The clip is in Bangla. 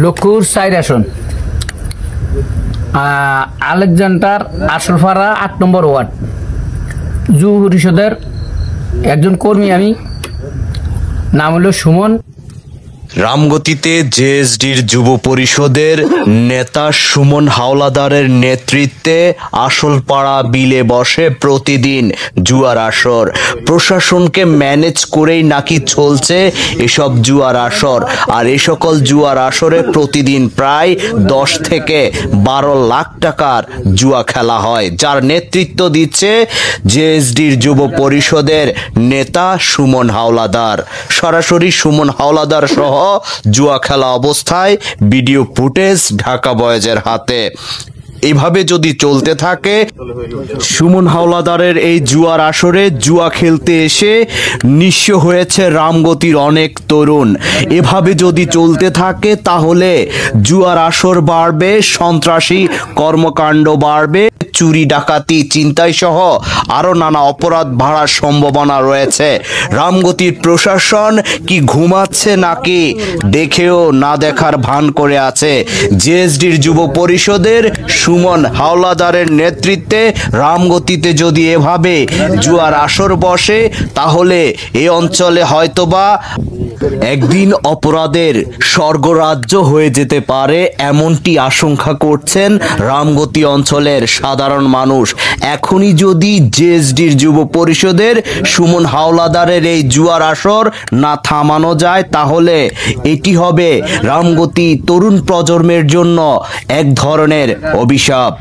লক্ষ্মীপুর 4 আসন, আলেকজান্ডার আসলপাড়া 8 নম্বর ওয়ার্ড, যুব পরিষদের একজন কর্মী আমি, নাম হলো সুমন। রামগতিতে জেএসডির যুব পরিষদের নেতা সুমন হাওলাদারের নেতৃত্বে আসলপাড়া বিলে বসে প্রতিদিন জুয়ার আসর। প্রশাসনকে ম্যানেজ করেই নাকি চলছে এসব জুয়ার আসর, আর এ সকল জুয়ার আসরে প্রতিদিন প্রায় 10 থেকে 12 লাখ টাকার জুয়া খেলা হয়, যার নেতৃত্ব দিচ্ছে জেএসডির যুব পরিষদের নেতা সুমন হাওলাদার। সরাসরি সুমন হাওলাদার সহ জুয়া খেলা অবস্থায় ভিডিও ফুটেজ ঢাকা বয়েজের হাতে। এভাবে যদি চলতে থাকে, সুমন হাওলাদারের এই জুয়ার আসরে জুয়া খেলতে এসে নিঃস্ব হয়েছে রামগতির অনেক তরুণ। এভাবে যদি চলতে থাকে তাহলে জুয়ার আসর বাড়বে, সন্ত্রাসী কর্মকাণ্ড বাড়বে, চুরি ডাকাতি ছিনতাই সহ আরো নানা অপরাধ বাড়ার সম্ভাবনা রয়েছে। রামগতির প্রশাসন কি ঘুমাচ্ছে নাকি দেখেও না দেখার ভান করে আছে। জেএসডির যুব পরিষদের সুমন হাওলাদারের নেতৃত্বে রামগতিতে যদি এভাবে জুয়ার আসর বসে তাহলে এই অঞ্চলে হয়তোবা একদিন অপরাধের স্বর্গরাজ্য হয়ে যেতে পারে, এমনটি আশঙ্কা করছেন রামগতি অঞ্চলের সাধারণ মানুষ। এখনই যদি জেএসডির যুব পরিষদের সুমন হাওলাদারের এই জুয়ার আসর না থামানো যায় তাহলে এটি হবে রামগতি তরুণ প্রজন্মের জন্য এক ধরনের অভিশাপ।